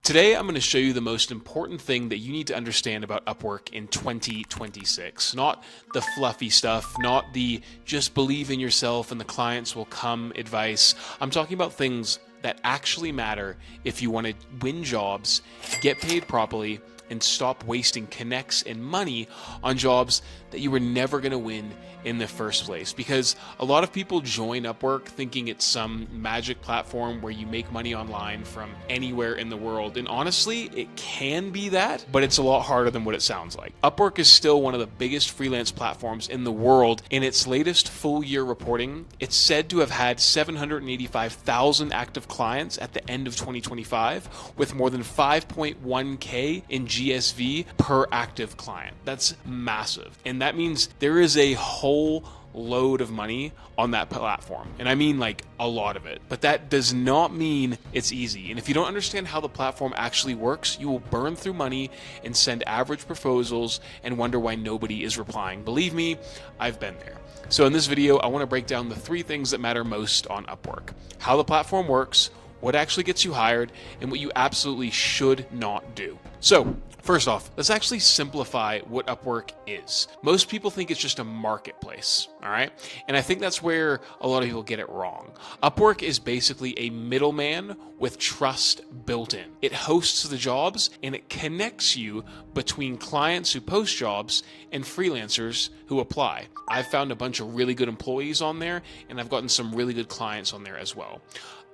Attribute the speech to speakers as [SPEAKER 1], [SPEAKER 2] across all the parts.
[SPEAKER 1] Today, I'm going to show you the most important thing that you need to understand about Upwork in 2026. Not the fluffy stuff, not the just believe in yourself and the clients will come advice. I'm talking about things that actually matter if you want to win jobs, get paid properly, and stop wasting connects and money on jobs that you were never going to win in the first place. Because a lot of people join Upwork thinking it's some magic platform where you make money online from anywhere in the world. And honestly, it can be that, but it's a lot harder than what it sounds like. Upwork is still one of the biggest freelance platforms in the world. In its latest full year reporting, it's said to have had 785,000 active clients at the end of 2025, with more than 5.1K in GSV per active client. That's massive. And that means there is a whole load of money on that platform. And I mean like a lot of it. But that does not mean it's easy. And if you don't understand how the platform actually works, you will burn through money and send average proposals and wonder why nobody is replying. Believe me, I've been there. So in this video, I want to break down the 3 things that matter most on Upwork: how the platform works, what actually gets you hired, and what you absolutely should not do. So first off, let's actually simplify what Upwork is. Most people think it's just a marketplace, all right? And I think that's where a lot of people get it wrong. Upwork is basically a middleman with trust built in. It hosts the jobs and it connects you between clients who post jobs and freelancers who apply. I've found a bunch of really good employees on there, and I've gotten some really good clients on there as well.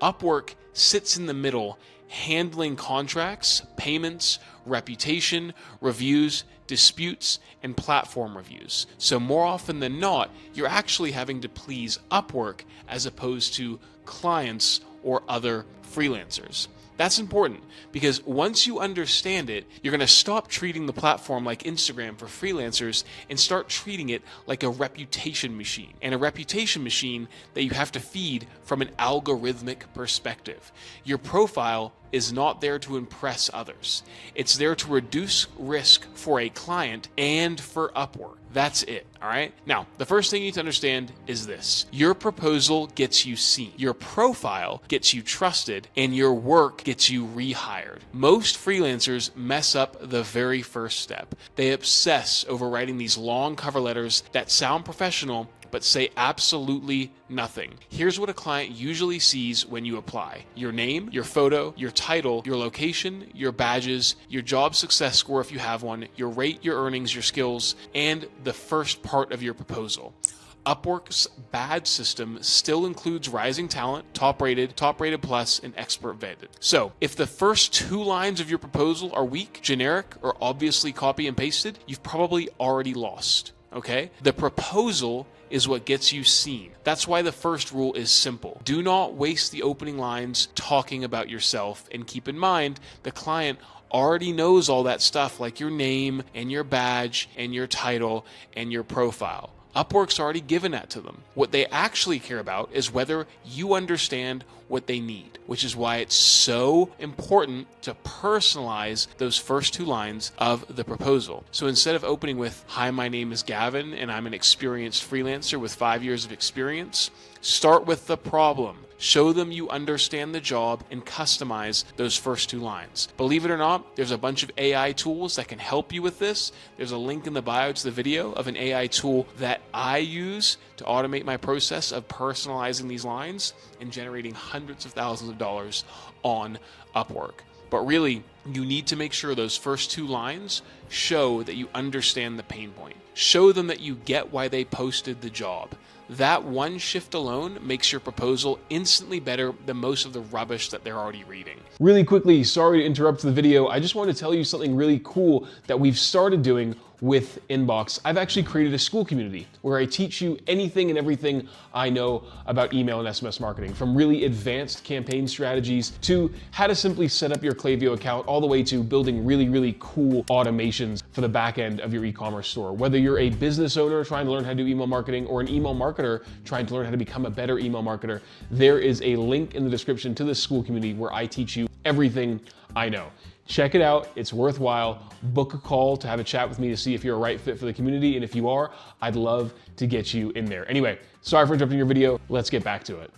[SPEAKER 1] Upwork sits in the middle, handling contracts, payments, reputation, reviews, disputes, and platform reviews. So more often than not, you're actually having to please Upwork as opposed to clients or other freelancers. That's important because once you understand it, you're going to stop treating the platform like Instagram for freelancers and start treating it like a reputation machine, and a reputation machine that you have to feed from an algorithmic perspective. Your profile is not there to impress others. It's there to reduce risk for a client and for Upwork. That's it, all right? Now, the first thing you need to understand is this. Your proposal gets you seen, your profile gets you trusted, and your work gets you rehired. Most freelancers mess up the very first step. They obsess over writing these long cover letters that sound professional but say absolutely nothing. Here's what a client usually sees when you apply: your name, your photo, your title, your location, your badges, your job success score if you have one, your rate, your earnings, your skills, and the first part of your proposal. Upwork's badge system still includes rising talent, top rated plus, and expert vetted. So if the first 2 lines of your proposal are weak, generic, or obviously copy and pasted, you've probably already lost. Okay? The proposal is what gets you seen. That's why the first rule is simple. Do not waste the opening lines talking about yourself, and keep in mind the client already knows all that stuff, like your name and your badge and your title and your profile. Upwork's already given that to them. What they actually care about is whether you understand what they need, which is why it's so important to personalize those first 2 lines of the proposal. So instead of opening with, "Hi, my name is Gavin and I'm an experienced freelancer with 5 years of experience," start with the problem. Show them you understand the job and customize those first 2 lines. Believe it or not, there's a bunch of AI tools that can help you with this. There's a link in the bio to the video of an AI tool that I use to automate my process of personalizing these lines and generating hundreds of thousands of dollars on Upwork. But really, you need to make sure those first 2 lines show that you understand the pain point. Show them that you get why they posted the job. That one shift alone makes your proposal instantly better than most of the rubbish that they're already reading. Really quickly, sorry to interrupt the video. I just wanted to tell you something really cool that we've started doing with Inbox. I've actually created a school community where I teach you anything and everything I know about email and SMS marketing, from really advanced campaign strategies to how to simply set up your Klaviyo account, all the way to building really cool automations for the back end of your e-commerce store. Whether you're a business owner trying to learn how to do email marketing or an email marketer trying to learn how to become a better email marketer, there is a link in the description to this school community where I teach you everything I know. Check it out, it's worthwhile. Book a call to have a chat with me to see if you're a right fit for the community, and if you are, I'd love to get you in there. Anyway, sorry for interrupting your video, let's get back to it.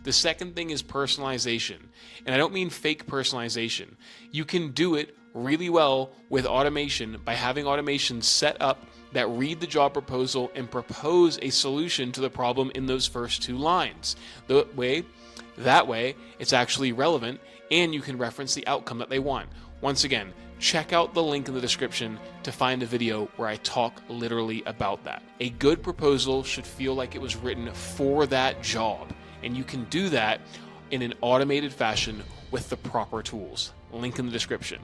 [SPEAKER 1] The second thing is personalization. And I don't mean fake personalization. You can do it really well with automation by having automation set up that read the job proposal and propose a solution to the problem in those first 2 lines. That way, it's actually relevant and you can reference the outcome that they want. Once again, check out the link in the description to find a video where I talk literally about that. A good proposal should feel like it was written for that job, and you can do that in an automated fashion with the proper tools. Link in the description.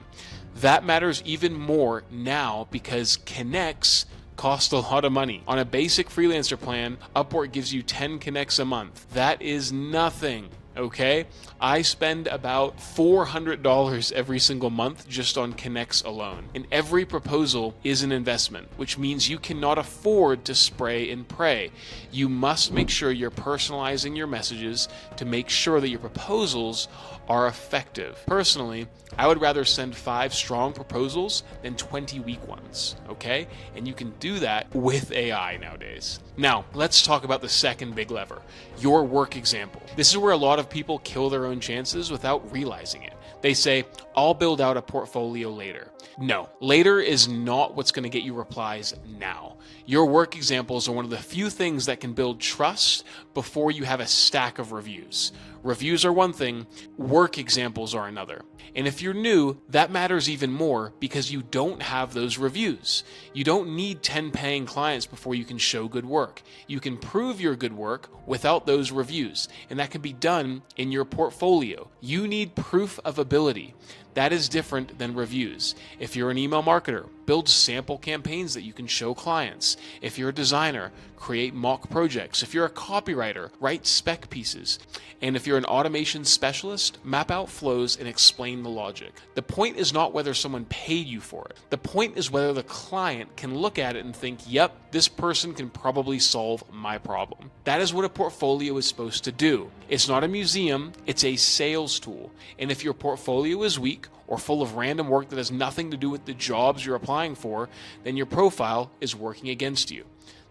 [SPEAKER 1] That matters even more now because connects cost a lot of money. On a basic freelancer plan, Upwork gives you 10 connects a month. That is nothing. Okay, I spend about $400 every single month just on connects alone. And every proposal is an investment, which means you cannot afford to spray and pray. You must make sure you're personalizing your messages to make sure that your proposals are effective. Personally, I would rather send 5 strong proposals than 20 weak ones, okay? And you can do that with AI nowadays. Now, let's talk about the second big lever, your work example. This is where a lot of people kill their own chances without realizing it. They say, I'll build out a portfolio later. No, later is not what's going to get you replies now. Your work examples are one of the few things that can build trust before you have a stack of reviews. Reviews are one thing, work examples are another. And if you're new, that matters even more because you don't have those reviews. You don't need 10 paying clients before you can show good work. You can prove your good work without those reviews, and that can be done in your portfolio. You need proof of ability. That is different than reviews. If you're an email marketer, build sample campaigns that you can show clients. If you're a designer, create mock projects. If you're a copywriter, write spec pieces. And if you're an automation specialist, map out flows and explain the logic. The point is not whether someone paid you for it. The point is whether the client can look at it and think, yep, this person can probably solve my problem. That is what a portfolio is supposed to do. It's not a museum, it's a sales tool. And if your portfolio is weak or full of random work that has nothing to do with the jobs you're applying for, then your profile is working against you.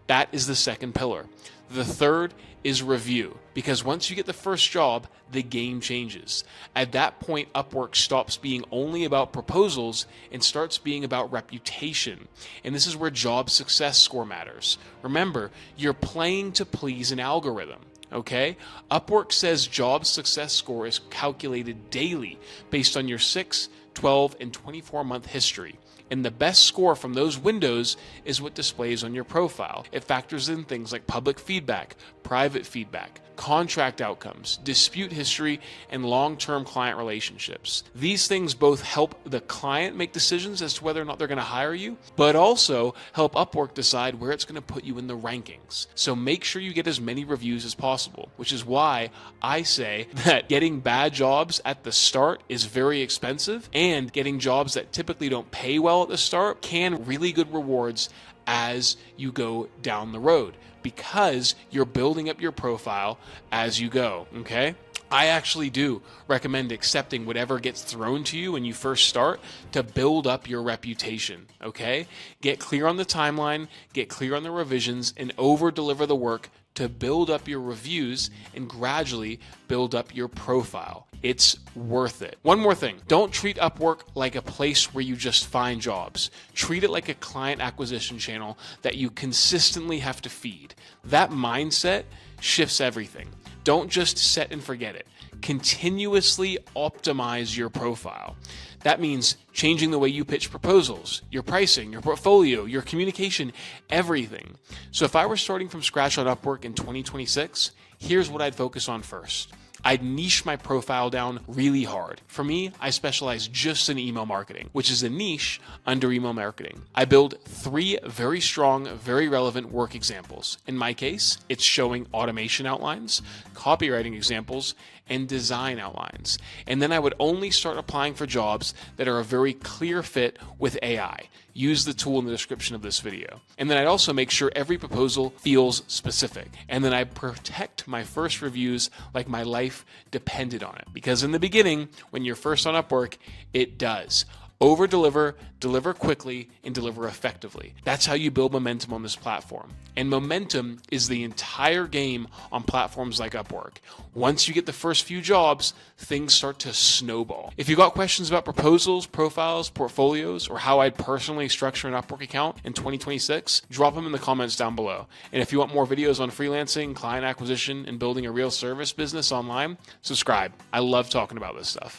[SPEAKER 1] That is the second pillar. The third is review, because once you get the first job, the game changes. At that point, Upwork stops being only about proposals and starts being about reputation. And this is where job success score matters. Remember, you're playing to please an algorithm. Okay? Upwork says job success score is calculated daily based on your 6, 12, and 24-month history. And the best score from those windows is what displays on your profile. It factors in things like public feedback, private feedback, contract outcomes, dispute history, and long-term client relationships. These things both help the client make decisions as to whether or not they're going to hire you, but also help Upwork decide where it's going to put you in the rankings. So make sure you get as many reviews as possible, which is why I say that getting bad jobs at the start is very expensive, and getting jobs that typically don't pay well at the start can really good rewards as you go down the road, because you're building up your profile as you go, okay? I actually do recommend accepting whatever gets thrown to you when you first start to build up your reputation, okay? Get clear on the timeline, get clear on the revisions, and over-deliver the work to build up your reviews and gradually build up your profile. It's worth it. One more thing, don't treat Upwork like a place where you just find jobs. Treat it like a client acquisition channel that you consistently have to feed. That mindset shifts everything. Don't just set and forget it. Continuously optimize your profile. That means changing the way you pitch proposals, your pricing, your portfolio, your communication, everything. So if I were starting from scratch on Upwork in 2026, here's what I'd focus on first. I'd niche my profile down really hard. For me, I specialize just in email marketing, which is a niche under email marketing. I build 3 very strong, very relevant work examples. In my case, it's showing automation outlines, copywriting examples, and design outlines. And then I would only start applying for jobs that are a very clear fit with AI. Use the tool in the description of this video. And then I'd also make sure every proposal feels specific. And then I protect my first reviews like my life depended on it. Because in the beginning, when you're first on Upwork, it does. Over deliver, deliver quickly, and deliver effectively. That's how you build momentum on this platform. And momentum is the entire game on platforms like Upwork. Once you get the first few jobs, things start to snowball. If you got questions about proposals, profiles, portfolios, or how I'd personally structure an Upwork account in 2026, drop them in the comments down below. And if you want more videos on freelancing, client acquisition, and building a real service business online, subscribe. I love talking about this stuff.